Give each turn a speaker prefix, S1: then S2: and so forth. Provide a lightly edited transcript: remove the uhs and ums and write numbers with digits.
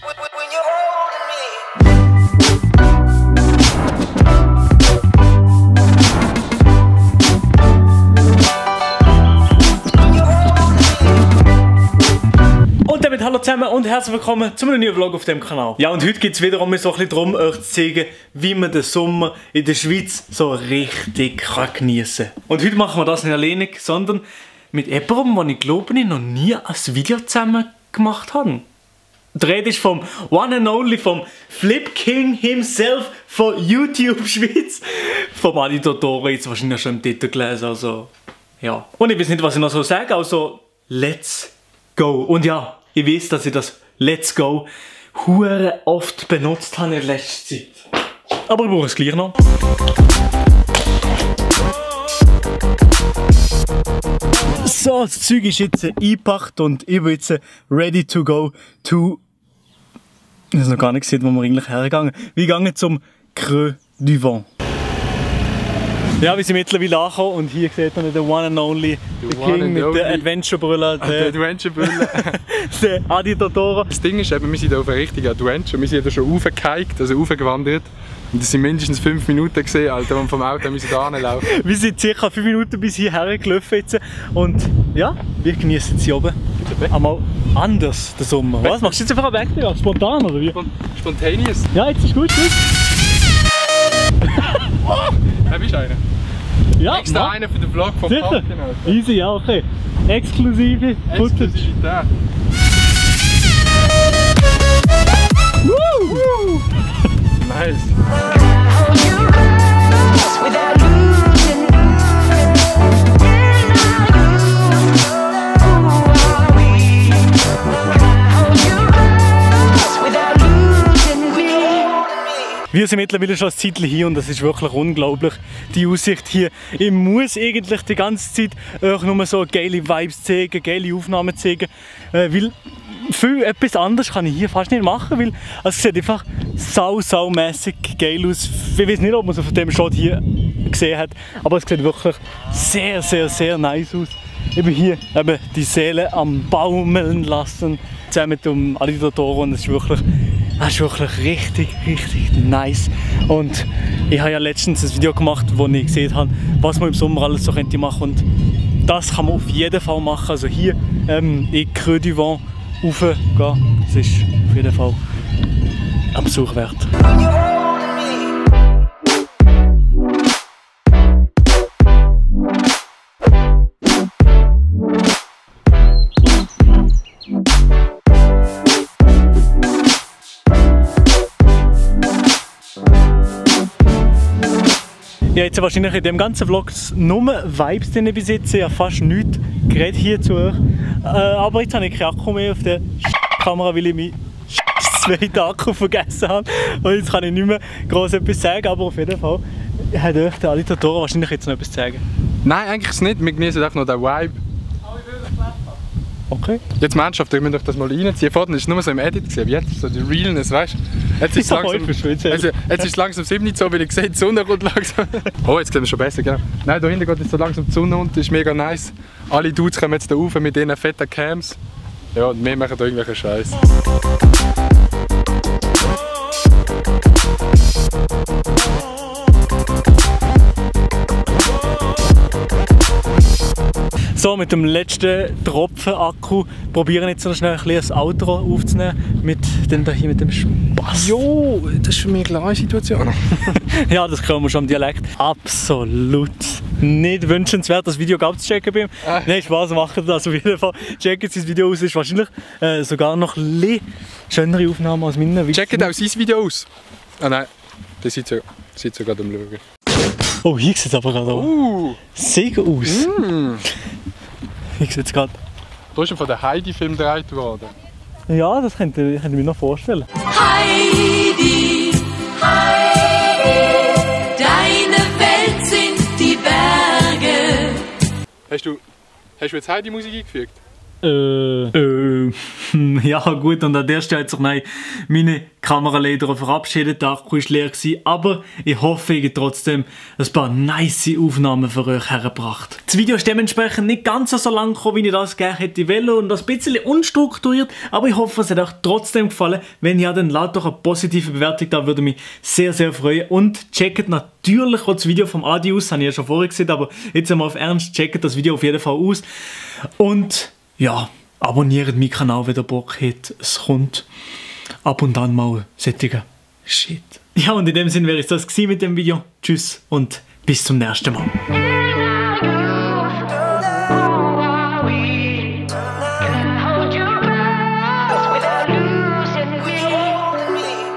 S1: Und damit hallo zusammen und herzlich willkommen zu einem neuen Vlog auf dem Kanal. Ja, und heute geht es wiederum so ein bisschen darum, euch zu zeigen, wie man den Sommer in der Schweiz so richtig geniessen kann. Und heute machen wir das nicht alleine, sondern mit jemandem, den ich glaube, ich noch nie ein Video zusammen gemacht habe. Die Rede ist vom One and Only, vom Flip King himself von YouTube Schweiz. Vom Ali Totoro, jetzt wahrscheinlich schon im Titel gelesen, also ja. Und ich weiß nicht, was ich noch so sage, also let's go. Und ja, ich weiß, dass ich das Let's Go hure oft benutzt habe in der letzten Zeit. Aber ich brauche es gleich noch. So, das Zeug ist jetzt eingepackt und ich bin jetzt ready to go to... Ich habe noch gar nicht gesehen, wo wir eigentlich hergegangen. Wir gehen zum Creux du Vent. Ja, wir sind mittlerweile angekommen und hier sieht man den One and Only, den King mit der Adventure-Brille.
S2: Der Adventure-Brille.
S1: Der Ali Totoro.
S2: Das Ding ist eben, wir sind auf einer richtigen Adventure. Wir sind ja schon raufgehiked, also raufgewandert. Und das sind mindestens 5 Minuten gesehen, Alter, und vom Auto müssen wir da hinlaufen.
S1: Wir sind ca. 5 Minuten bis hierher gelaufen jetzt. Und ja, wir genießen sie oben. Einmal anders, den Sommer. Was? Machst du jetzt einfach weg? Ja, spontan oder wie?
S2: Spontaneous.
S1: Ja, jetzt ist gut, gut.
S2: Da bist du einer.
S1: Ja,
S2: extra einer für den Vlog vom
S1: sicher.
S2: Parken.
S1: Easy, ja, okay. Exklusive Footage.
S2: Exklusivität.
S1: Woo!
S2: Nice.
S1: Wir sind mittlerweile schon ein Zeitchen hier und das ist wirklich unglaublich, die Aussicht hier. Ich muss eigentlich die ganze Zeit euch nur so geile Vibes zeigen, geile Aufnahmen zeigen, weil viel etwas anderes kann ich hier fast nicht machen, weil es sieht einfach saumässig geil aus. Ich weiß nicht, ob man es auf dem Shot hier gesehen hat, aber es sieht wirklich sehr nice aus. Ich bin hier eben die Seele am Baumeln lassen, zusammen mit dem Ali Totoro, und es ist wirklich richtig nice. Und ich habe ja letztens ein Video gemacht, wo ich gesehen habe, was man im Sommer alles so könnte machen, und das kann man auf jeden Fall machen. Also hier in Creux du Vent raufgehen, das ist auf jeden Fall ein Besuch wert. Ich habe jetzt wahrscheinlich in dem ganzen Vlog nur Vibes drin besitzen, ja fast nichts geredet hier zu euch. Aber jetzt habe ich keinen Akku mehr auf der Kamera, weil ich meinen zweiten Akku vergessen habe. Und jetzt kann ich nicht mehr groß etwas sagen, aber auf jeden Fall hat euch der Ali Totoro wahrscheinlich jetzt noch etwas zu sagen.
S2: Nein, eigentlich nicht. Wir genießen einfach noch den Vibe.
S1: Okay.
S2: Jetzt Mannschaft, ich muss euch das mal reinziehen. Vorhin war es nur so im Edit, aber jetzt ist so die Realness, weißt du? Jetzt ist es langsam 7 Uhr so, weil ich sehe, die Sonne kommt langsam. Oh, jetzt sehen wir schon besser, genau. Nein, da hinten geht jetzt so langsam die Sonne unter, das ist mega nice. Alle Dudes kommen jetzt da rauf mit diesen fetten Cams. Ja, und wir machen da irgendwelchen Scheiß.
S1: So, mit dem letzten Tropfen Akku probieren jetzt noch schnell ein bisschen das Outro aufzunehmen mit dem Spaß.
S2: Jo, das ist für mich eine klare Situation.
S1: Ja, das können wir schon im Dialekt. Absolut nicht wünschenswert, das Video abzuchecken bei ihm. Nein, Spaß, machen das auf jeden Fall. Checken Sie das Video aus, ist wahrscheinlich sogar noch ein bisschen schönere Aufnahmen als meine.
S2: Checken auch sein Video aus. Ah nein, das sieht so gerade am Schauen.
S1: Oh, hier sieht es aber gerade auch sehr aus. Wie sieht es gerade?
S2: Da ist schon von der Heidi-Film gedreht worden.
S1: Ja, das könnte ich mir noch vorstellen.
S3: Heidi, Heidi, deine Welt sind die Berge.
S2: Hast du jetzt Heidi-Musik eingefügt?
S1: Ja gut, und an der Stelle hat sich meine Kamera leider verabschiedet, der Akku war leer gewesen, aber ich hoffe, ich habe trotzdem ein paar nice Aufnahmen für euch hergebracht. Das Video ist dementsprechend nicht ganz so lang gekommen, wie ich das gerne hätte wollen und ein bisschen unstrukturiert, aber ich hoffe, es hat euch trotzdem gefallen. Wenn ja, dann lasst doch eine positive Bewertung da, würde mich sehr, sehr freuen. Und checkt natürlich auch das Video vom Adi aus, das habe ich ja schon vorher gesehen, aber jetzt einmal auf Ernst, checkt das Video auf jeden Fall aus. Und ja, abonniert meinen Kanal, wenn ihr Bock habt. Es kommt ab und an mal sättiger Shit. Ja, und in dem Sinne wäre es das gewesen mit dem Video. Tschüss und bis zum nächsten Mal.